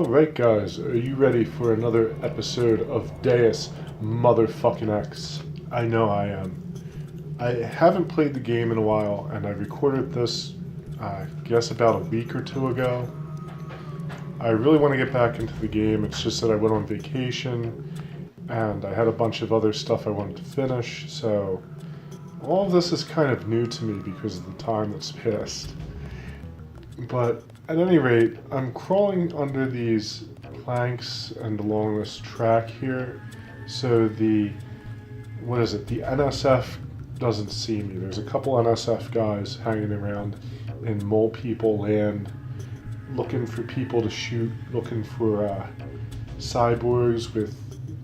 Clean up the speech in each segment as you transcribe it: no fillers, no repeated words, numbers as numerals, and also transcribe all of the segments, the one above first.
Alright guys, are you ready for another episode of Deus motherfucking X? I know I am. I haven't played the game in a while, and I recorded this, I guess about a week or two ago. I really want to get back into the game, it's just that I went on vacation, and I had a bunch of other stuff I wanted to finish, so all of this is kind of new to me because of the time that's passed. But at any rate, I'm crawling under these planks and along this track here, so the NSF doesn't see me. There's a couple NSF guys hanging around in Mole People land, looking for people to shoot, looking for cyborgs with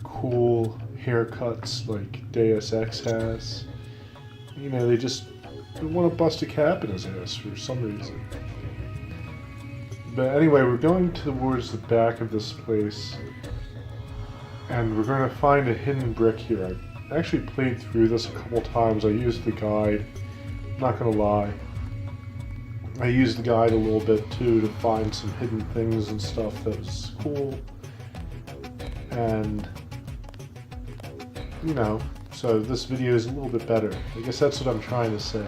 cool haircuts like Deus Ex has. You know, they just want to bust a cap in his ass for some reason. But anyway, we're going towards the back of this place, and we're going to find a hidden brick here. I actually played through this a couple times. I used the guide, I'm not going to lie. I used the guide a little bit too to find some hidden things and stuff that was cool. And, you know, so this video is a little bit better. I guess that's what I'm trying to say.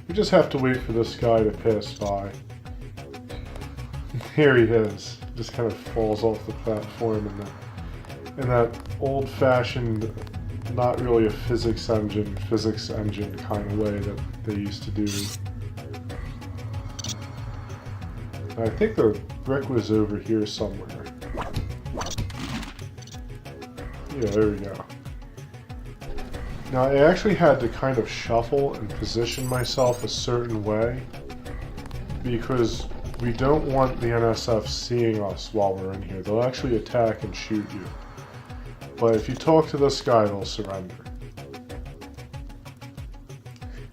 We just have to wait for this guy to pass by. Here he is. Just kind of falls off the platform in that old-fashioned, not really a physics engine kind of way that they used to do. I think the brick was over here somewhere. Yeah, there we go. Now, I actually had to kind of shuffle and position myself a certain way because we don't want the NSF seeing us while we're in here. They'll actually attack and shoot you. But if you talk to this guy, they'll surrender.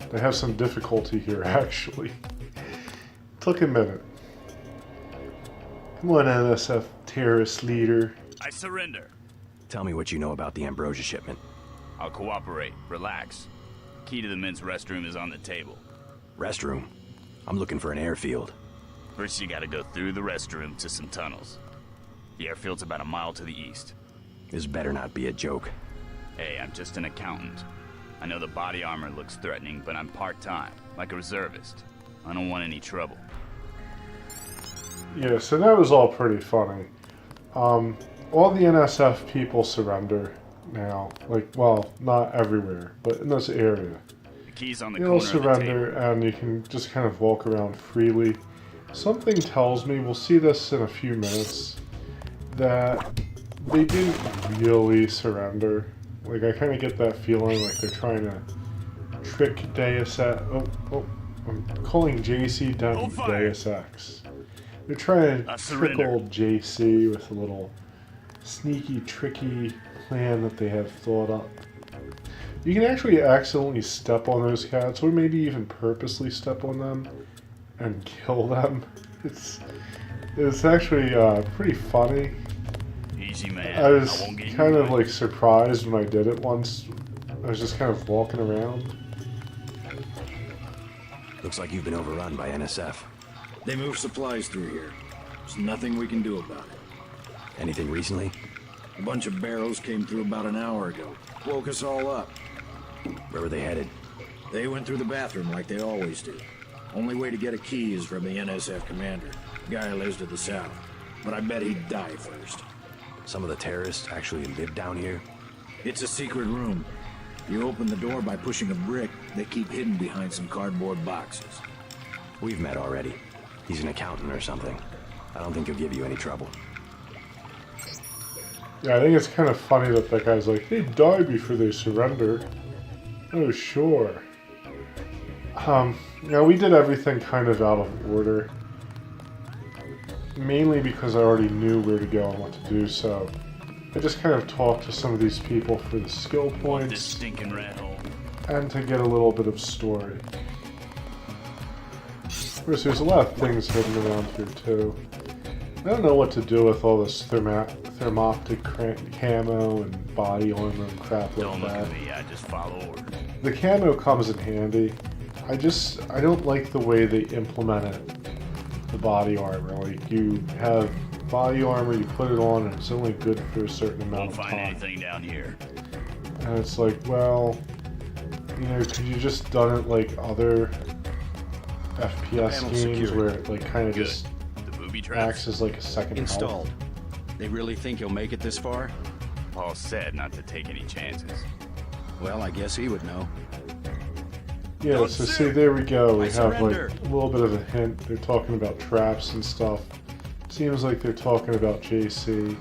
They have some difficulty here, actually. Took a minute. Come on, NSF terrorist leader. I surrender. Tell me what you know about the Ambrosia shipment. I'll cooperate. Relax. Key to the men's restroom is on the table. Restroom? I'm looking for an airfield. First you gotta go through the restroom to some tunnels. The airfield's about a mile to the east. This better not be a joke. Hey, I'm just an accountant. I know the body armor looks threatening, but I'm part-time, like a reservist. I don't want any trouble. Yeah, so that was all pretty funny. All the NSF people surrender now. Like, well, not everywhere, but in this area. The key's on the They'll corner of the surrender, table. and you can just kind of walk around freely. Something tells me, we'll see this in a few minutes, that they didn't really surrender. Like, I kind of get that feeling like they're trying to trick Deus Ex. I'm calling JC Deus Ex. They're trying to trick old JC with a little sneaky, tricky plan that they have thought up. You can actually accidentally step on those cats, or maybe even purposely step on them and kill them. It's actually pretty funny. Easy, man. I was won't get kind you of like surprised when I did it once. I was just kind of walking around. Looks like you've been overrun by NSF. They move supplies through here. There's nothing we can do about it. Anything recently? A bunch of barrels came through about an hour ago. Woke us all up. Where were they headed? They went through the bathroom like they always do. Only way to get a key is from the NSF commander. The guy lives to the south. But I bet he'd die first. Some of the terrorists actually live down here? It's a secret room. You open the door by pushing a brick they keep hidden behind some cardboard boxes. We've met already. He's an accountant or something. I don't think he'll give you any trouble. Yeah, I think it's kind of funny that that guy's like, they die before they surrender. Oh, sure. Yeah, we did everything kind of out of order. Mainly because I already knew where to go and what to do, so I just kind of talked to some of these people for the skill this points stinking rat hole. and to get a little bit of story. Of course, there's a lot of things hidden around here too. I don't know what to do with all this thermoptic camo and body armor and crap like Don't look that. at me, I just follow orders. The camo comes in handy. I don't like the way they implement it the body armor. Like, you have body armor, you put it on, and it's only good for a certain amount Won't of find time. anything down here. And it's like, well, you know, could you just done it like other FPS Panel games secured. where it like kind of Good. just The booby traps? acts as like a second Installed. health? They really think he'll make it this far? Paul said not to take any chances. Well, I guess he would know. Yeah, Don't so shoot! see, there we go. We I have like surrender. a little bit of a hint. They're talking about traps and stuff. Seems like they're talking about JC.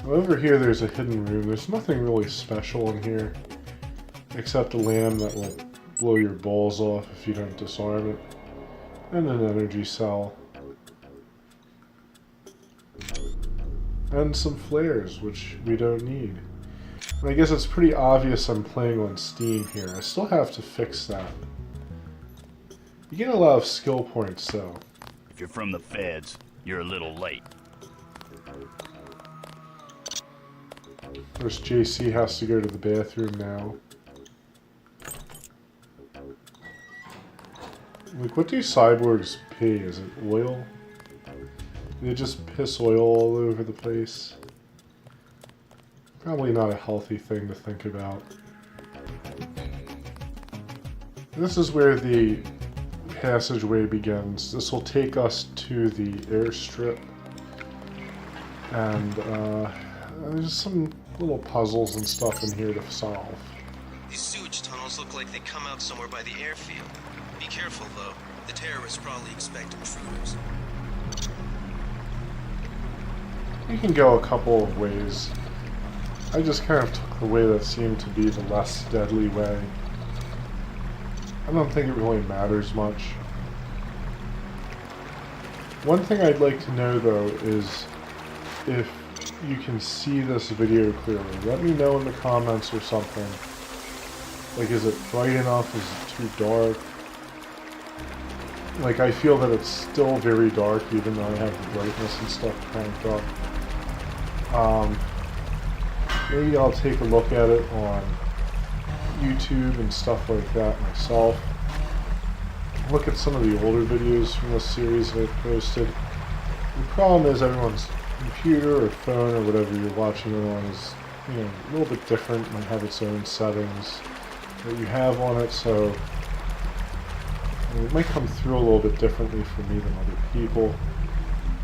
Over here, there's a hidden room. There's nothing really special in here, except a lamb that will blow your balls off if you don't disarm it, and an energy cell, and some flares, which we don't need. And I guess it's pretty obvious I'm playing on Steam here. I still have to fix that. You get a lot of skill points, though. If you're from the feds, you're a little late. Of course, JC has to go to the bathroom now. Like, what do cyborgs pee? Is it oil? Do they just piss oil all over the place? Probably not a healthy thing to think about. This is where the passageway begins. This will take us to the airstrip. And there's some little puzzles and stuff in here to solve. These sewage tunnels look like they come out somewhere by the airfield. Be careful, though. The terrorists probably expect intruders. You can go a couple of ways. I just kind of took the way that seemed to be the less deadly way. I don't think it really matters much. One thing I'd like to know, though, is if you can see this video clearly. Let me know in the comments or something. Like, is it bright enough? Is it too dark? Like, I feel that it's still very dark, even though I have the brightness and stuff cranked up. Maybe I'll take a look at it on YouTube and stuff like that myself. Look at some of the older videos from this series that I've posted. The problem is everyone's computer or phone or whatever you're watching it on is, you know, a little bit different and have its own settings that you have on it, so it might come through a little bit differently for me than other people.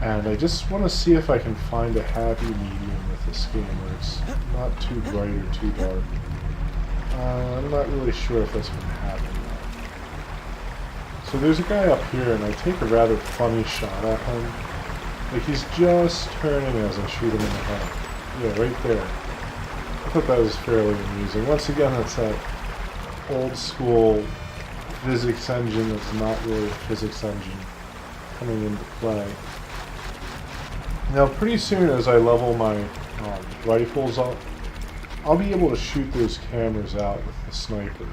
And I just want to see if I can find a happy medium with this game where it's not too bright or too dark. I'm not really sure if that's going to happen. So there's a guy up here, and I take a rather funny shot at him. Like, he's just turning as I shoot him in the head. Yeah, right there. I thought that was fairly amusing. Once again, it's that old school physics engine that's not really a physics engine coming into play. Now, pretty soon as I level my rifles up, I'll be able to shoot those cameras out with the sniper.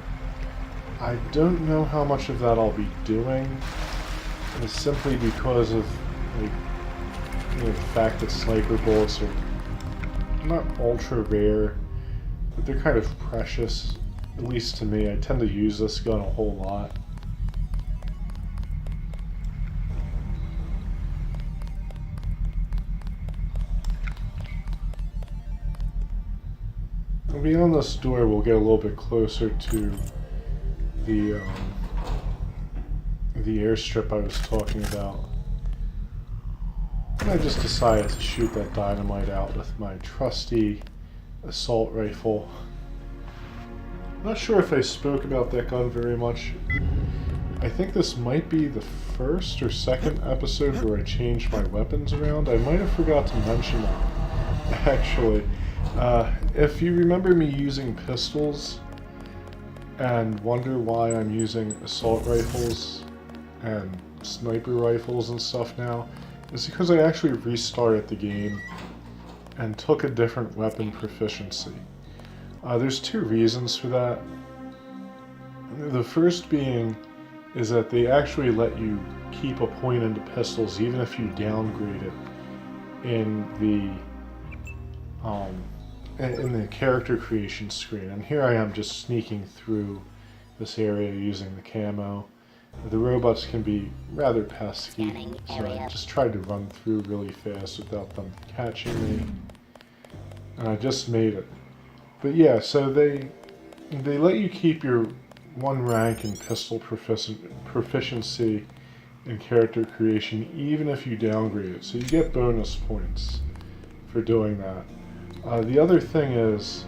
I don't know how much of that I'll be doing. It's simply because of, like, you know, the fact that sniper bullets are not ultra rare, but they're kind of precious, at least to me. I tend to use this gun a whole lot. Beyond this door, we'll get a little bit closer to the airstrip I was talking about. And I just decided to shoot that dynamite out with my trusty assault rifle. I'm not sure if I spoke about that gun very much. I think this might be the first or second episode where I changed my weapons around. I might have forgot to mention that, actually. If you remember me using pistols and wonder why I'm using assault rifles and sniper rifles and stuff now, it's because I actually restarted the game and took a different weapon proficiency. There's two reasons for that. The first being is that they actually let you keep a point into pistols even if you downgrade it in the character creation screen. And here I am just sneaking through this area using the camo. The robots can be rather pesky, so I just tried to run through really fast without them catching me. And I just made it. But yeah, so they let you keep your 1 rank in pistol proficiency in character creation even if you downgrade it. So you get bonus points for doing that. The other thing is,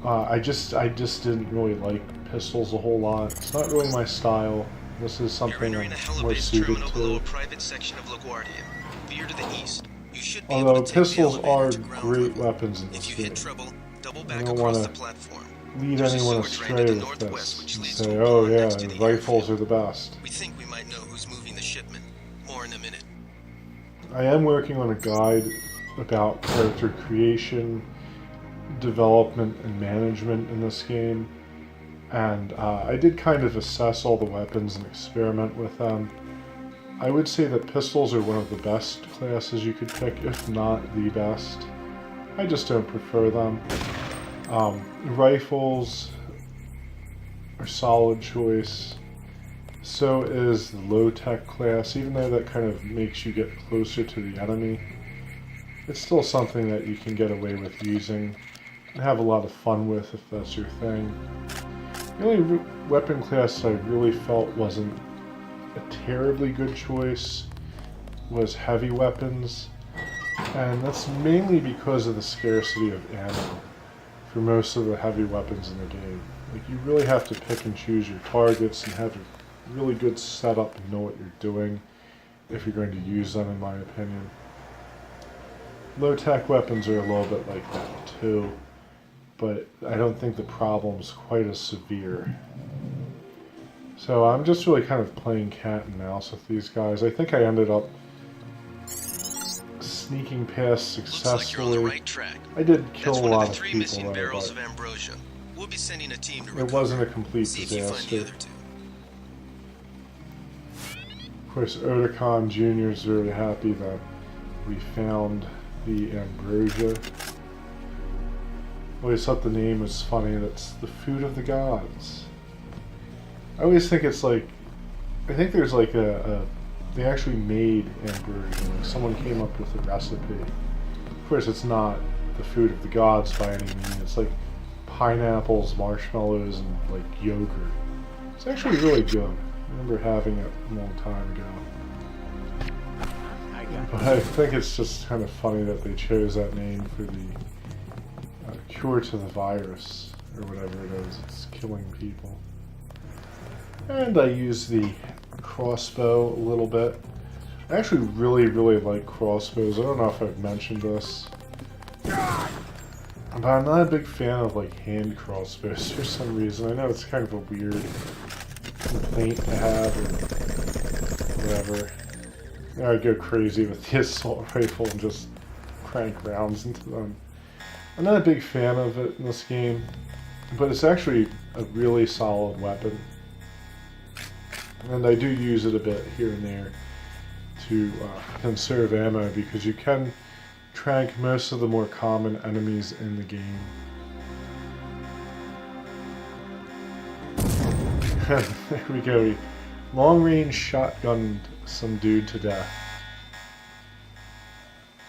I just didn't really like pistols a whole lot. It's not really my style. This is something I'm more suited below a to. private section of LaGuardia. Veer to the east. You should be Although able to take the pistols are elevator to ground great level. weapons in this If you game. hit trouble, double I back don't across want the to platform. lead There's a anyone sewer astray drain to the with northwest, this which and leads say, to a oh pond yeah, next to the the rifles are airfield. the best. We think we might know who's moving the shipment. More in a minute. I am working on a guide about character creation, development, and management in this game. And I did kind of assess all the weapons and experiment with them. I would say that pistols are one of the best classes you could pick, if not the best. I just don't prefer them. Rifles are solid choice. So is the low-tech class, even though that kind of makes you get closer to the enemy. It's still something that you can get away with using and have a lot of fun with if that's your thing. The only weapon class I really felt wasn't a terribly good choice was heavy weapons, and that's mainly because of the scarcity of ammo for most of the heavy weapons in the game. Like, you really have to pick and choose your targets and have a really good setup and know what you're doing if you're going to use them, in my opinion. Low-tech weapons are a little bit like that too, but I don't think the problem's quite as severe. So I'm just really kind of playing cat and mouse with these guys. I think I ended up sneaking past Looks like you're on the successfully. right track. I did kill That's a one of lot the of 3 people missing though, barrels but of ambrosia. We'll be sending a team to it recover. wasn't a complete See if you find the disaster. other 2. Of course, Oticon Jr. is very happy that we found the ambrosia. I always thought the name was funny. That's the food of the gods. I always think it's like, I think there's like they actually made ambrosia. Like someone came up with a recipe. Of course, it's not the food of the gods by any means. It's like pineapples, marshmallows, and like yogurt. It's actually really good. I remember having it a long time ago. But I think it's just kind of funny that they chose that name for the cure to the virus, or whatever it is. It's killing people. And I use the crossbow a little bit. I actually really like crossbows. I don't know if I've mentioned this, but I'm not a big fan of like hand crossbows for some reason. I know it's kind of a weird complaint to have or whatever. I go crazy with the assault rifle and just crank rounds into them. I'm not a big fan of it in this game, but it's actually a really solid weapon. And I do use it a bit here and there to conserve ammo, because you can trank most of the more common enemies in the game. There we go. We long-range shotgunned some dude to death.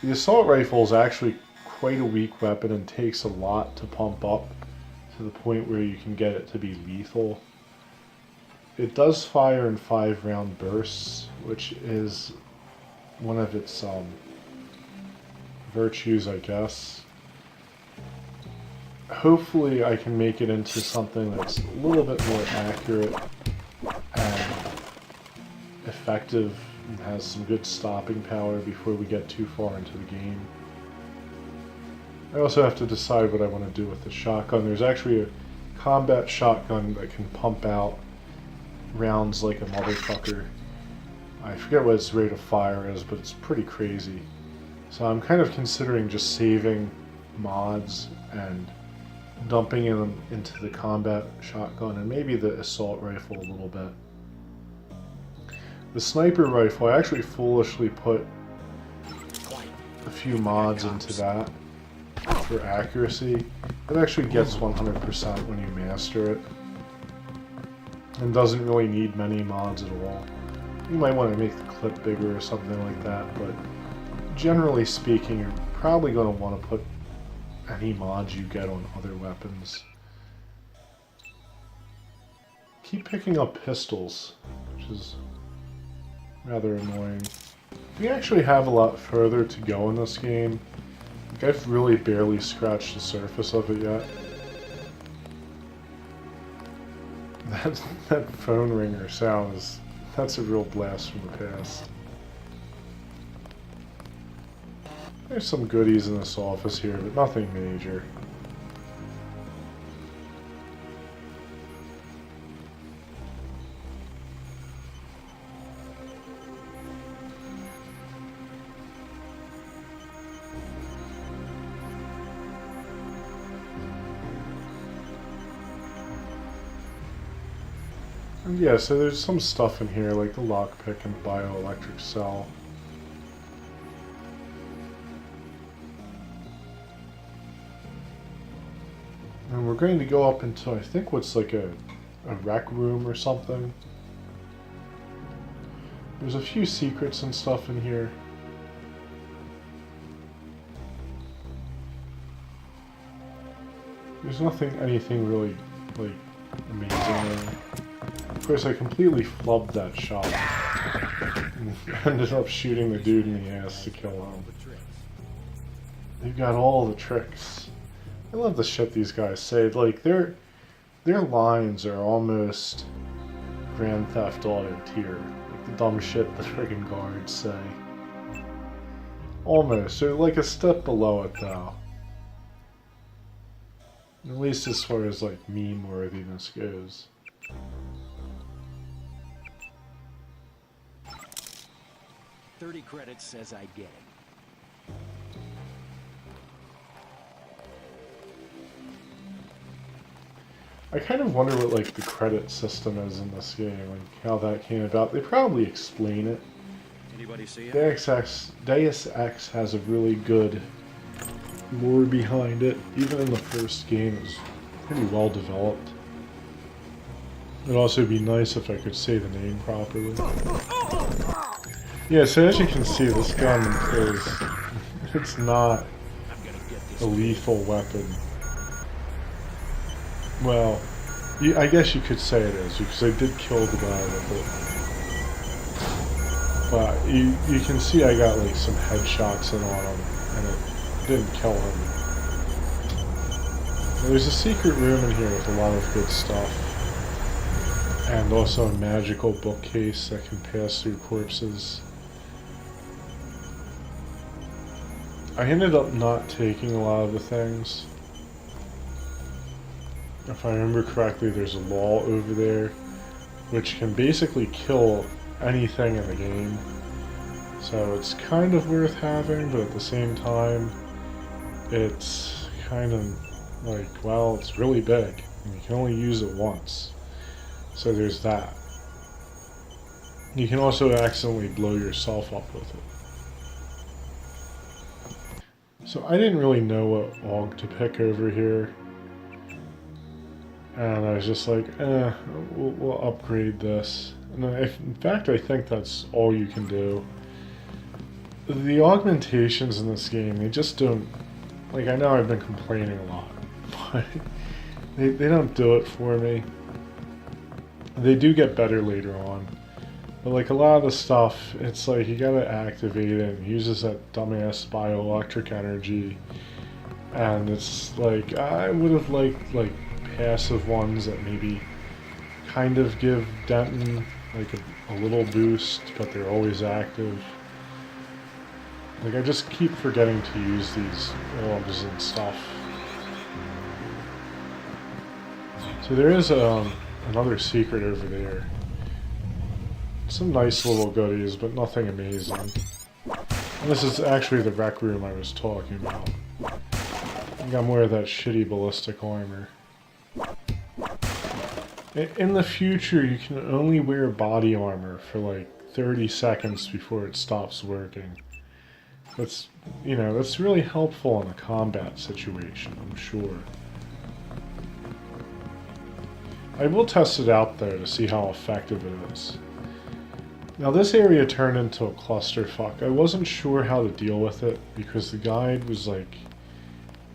The assault rifle is actually quite a weak weapon and takes a lot to pump up to the point where you can get it to be lethal. It does fire in 5-round bursts, which is one of its virtues, I guess. Hopefully I can make it into something that's a little bit more accurate and effective and has some good stopping power before we get too far into the game. I also have to decide what I want to do with the shotgun. There's actually a combat shotgun that can pump out rounds like a motherfucker. I forget what its rate of fire is, but it's pretty crazy. So I'm kind of considering just saving mods and dumping them into the combat shotgun and maybe the assault rifle a little bit. The sniper rifle, I actually foolishly put a few mods into that for accuracy. It actually gets 100% when you master it. and doesn't really need many mods at all. You might want to make the clip bigger or something like that, but generally speaking, you're probably going to want to put any mods you get on other weapons. Keep picking up pistols, which is rather annoying. We actually have a lot further to go in this game. Like, I've really barely scratched the surface of it yet. That phone ringer sound that's a real blast from the past. There's some goodies in this office here, but nothing major. And yeah, so there's some stuff in here, like the lockpick and bioelectric cell. And we're going to go up into, I think, what's like a rec room or something. There's a few secrets and stuff in here. There's anything really, like, amazing there. Of course, I completely flubbed that shot. And ended up shooting the dude in the ass to kill him. They've got all the tricks. I love the shit these guys say. Like, their lines are almost Grand Theft Auto tier. Like the dumb shit the friggin' guards say. Almost. They're like a step below it, though. At least as far as, like, meme worthiness goes. $30 credits says I get it. I kind of wonder what, like, the credit system is in this game, like, how that came about. They probably explain it. Anybody see it? Deus Ex has a really good lore behind it. Even in the first game, it was pretty well developed. It'd also be nice if I could say the name properly. Yeah, so as you can see, this gun is... it's not a lethal weapon. Well, I guess you could say it is, because I did kill the guy with it. But you can see I got like some headshots in on him, and it didn't kill him. There's a secret room in here with a lot of good stuff. And also a magical bookcase that can pass through corpses. I ended up not taking a lot of the things. If I remember correctly, there's a law over there which can basically kill anything in the game. So it's kind of worth having, but at the same time, it's kind of like, well, it's really big, and you can only use it once. So there's that. You can also accidentally blow yourself up with it. So I didn't really know what AUG to pick over here. And I was just like, we'll upgrade this. And in fact, I think that's all you can do. The augmentations in this game, they just don't... Like, I know I've been complaining a lot, but they don't do it for me. They do get better later on. But like a lot of the stuff, it's like you gotta activate it and it uses that dumbass bioelectric energy. And it's like, I would have liked like passive ones that maybe kind of give Denton like a little boost, but they're always active. Like, I just keep forgetting to use these orbs and stuff. So there is another secret over there. Some nice little goodies, but nothing amazing. And this is actually the rec room I was talking about. I got more of that shitty ballistic armor. In the future, you can only wear body armor for like 30 seconds before it stops working. That's, you know, that's really helpful in a combat situation, I'm sure. I will test it out though to see how effective it is. Now this area turned into a clusterfuck. I wasn't sure how to deal with it because the guide was like,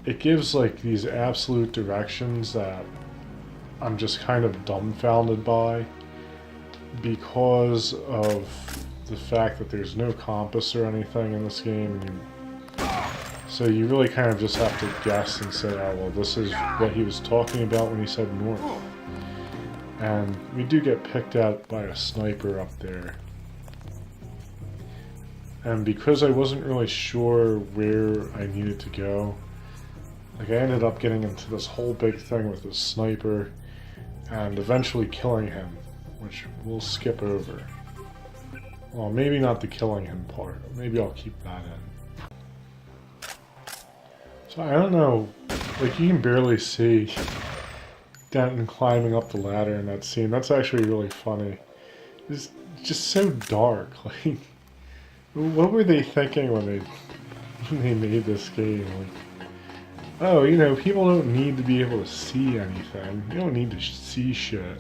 it gives like these absolute directions that I'm just kind of dumbfounded by because of the fact that there's no compass or anything in this game. So you really kind of just have to guess and say, oh well, this is what he was talking about when he said north. And we do get picked out by a sniper up there. And because I wasn't really sure where I needed to go, like I ended up getting into this whole big thing with this sniper and eventually killing him, which we'll skip over. Well, maybe not the killing him part. Maybe I'll keep that in. So I don't know, like you can barely see Denton climbing up the ladder in that scene. That's actually really funny. It's just so dark. Like, what were they thinking when they made this game? Like, oh, you know, people don't need to be able to see anything. You don't need to see shit.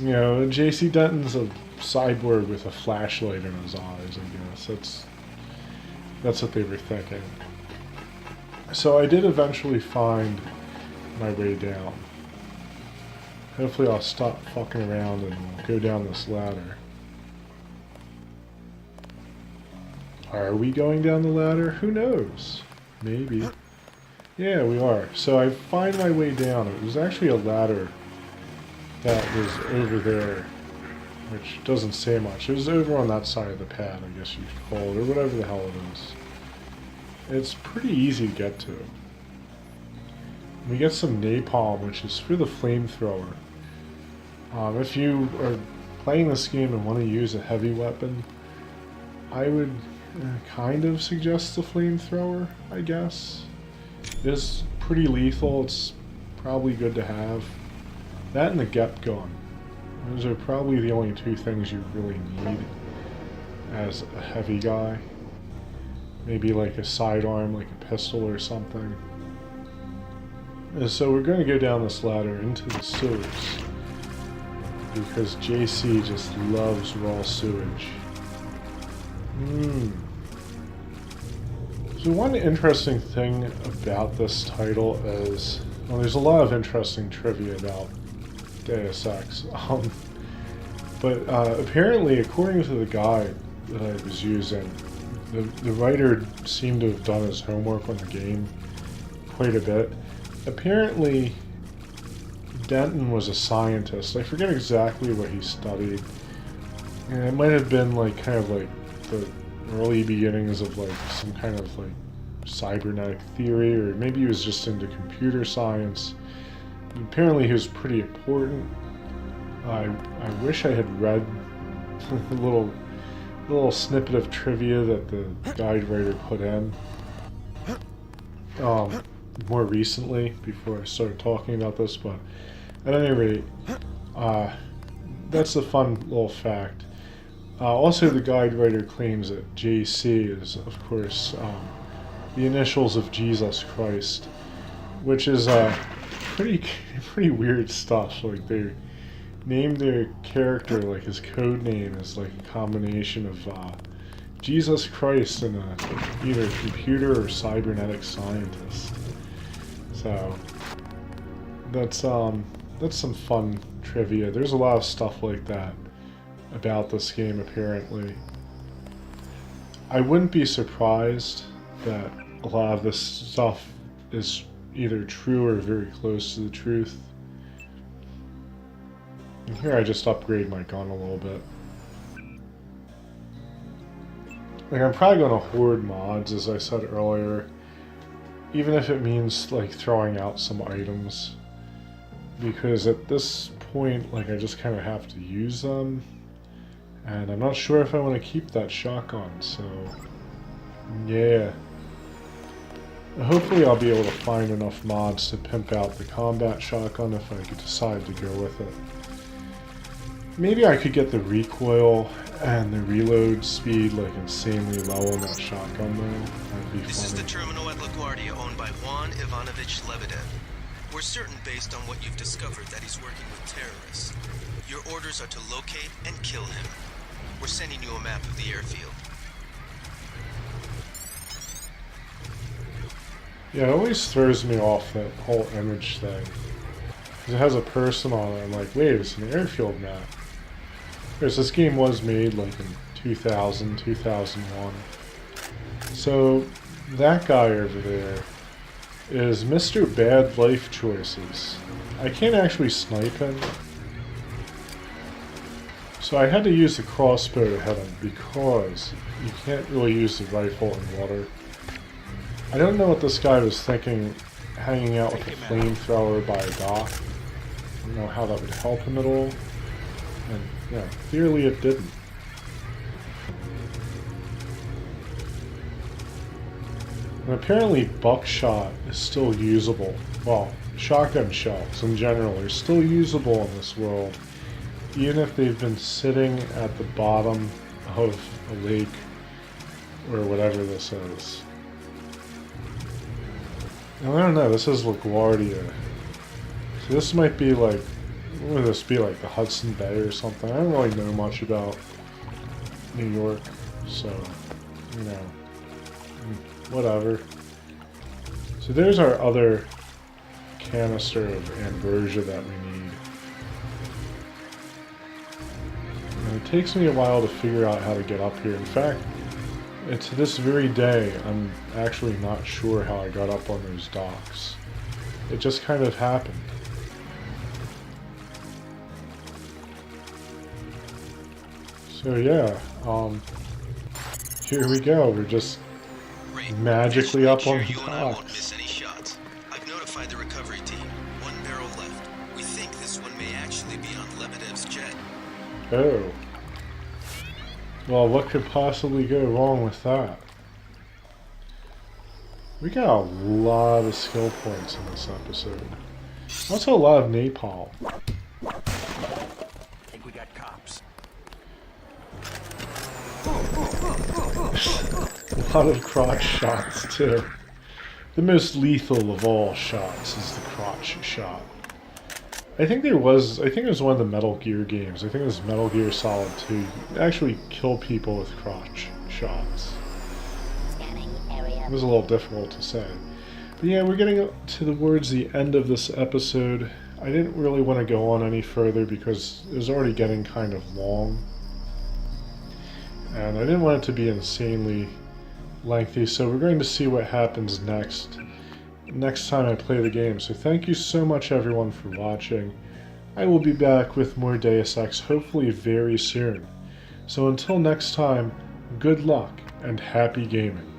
You know, J.C. Denton's a cyborg with a flashlight in his eyes, I guess. That's what they were thinking. So I did eventually find my way down. Hopefully I'll stop fucking around and go down this ladder. Are we going down the ladder? Who knows? Maybe. Yeah, we are. So I find my way down. It was actually a ladder that was over there, which doesn't say much. It was over on that side of the pad, I guess you could call it, or whatever the hell it is. It's pretty easy to get to. We get some napalm, which is for the flamethrower. If you are playing this game and want to use a heavy weapon, I would kind of suggest the flamethrower, I guess. It's pretty lethal, it's probably good to have. That and the Gep gun. Those are probably the only two things you really need as a heavy guy. Maybe like a sidearm, like a pistol or something. And so we're going to go down this ladder into the sewers because JC just loves raw sewage. So one interesting thing about this title is, well, there's a lot of interesting trivia about Deus Ex, but apparently, according to the guide that I was using, the writer seemed to have done his homework on the game quite a bit. Apparently, Denton was a scientist. I forget exactly what he studied, and it might have been like kind of like the early beginnings of like some kind of like cybernetic theory, or maybe he was just into computer science. Apparently he was pretty important. I wish I had read the little snippet of trivia that the guide writer put in more recently before I started talking about this, but at any rate, that's a fun little fact. Also, the guide writer claims that JC is, of course, the initials of Jesus Christ, which is pretty weird stuff. Like, they named their character, like his code name is like a combination of Jesus Christ and either a computer or cybernetic scientist. So that's some fun trivia. There's a lot of stuff like that about this game, apparently. I wouldn't be surprised that a lot of this stuff is either true or very close to the truth. And here I just upgrade my gun a little bit. Like, I'm probably going to hoard mods, as I said earlier, even if it means like throwing out some items, because at this point, like, I just kind of have to use them. And I'm not sure if I want to keep that shotgun, so yeah. Hopefully I'll be able to find enough mods to pimp out the combat shotgun if I could decide to go with it. Maybe I could get the recoil and the reload speed like insanely low on that shotgun though. That'd be This is funny. the terminal at LaGuardia owned by Juan Ivanovich Lebedev. We're certain based on what you've discovered that he's working with terrorists. Your orders are to locate and kill him. We're sending you a map of the airfield. Yeah, it always throws me off, that whole image thing. Because it has a person on it. I'm like, wait, it's an airfield map. Because this game was made like in 2000, 2001. So that guy over there is Mr. Bad Life Choices. I can't actually snipe him. So I had to use the crossbow to hit him because you can't really use the rifle in water. I don't know what this guy was thinking hanging out with a flamethrower by a dock. I don't know how that would help him at all. And yeah, clearly it didn't. And apparently buckshot is still usable. Well, shotgun shells in general are still usable in this world, even if they've been sitting at the bottom of a lake or whatever this is. And I don't know, this is LaGuardia. So this might be like, what would this be, like the Hudson Bay or something? I don't really know much about New York, so, you know, whatever. So there's our other canister of ambrosia that we need. And it takes me a while to figure out how to get up here. In fact, to this very day, I'm actually not sure how I got up on those docks. It just kind of happened. So yeah, here we go. We're just magically up on the You and I won't docks. miss any shots. I've notified the recovery team. One barrel left. We think this one may actually be on Lebedev's jet. Oh. Well, what could possibly go wrong with that? We got a lot of skill points in this episode. Also a lot of napalm. I think we got cops. A lot of crotch shots, too. The most lethal of all shots is the crotch shot. I think it was one of the Metal Gear games. I think it was Metal Gear Solid 2. You could actually kill people with crotch shots. It was a little difficult to say. But yeah, we're getting towards the end of this episode. I didn't really want to go on any further because it was already getting kind of long. And I didn't want it to be insanely lengthy, so we're going to see what happens next time I play the game. So thank you so much everyone for watching. I will be back with more Deus Ex hopefully very soon. So until next time, good luck and happy gaming.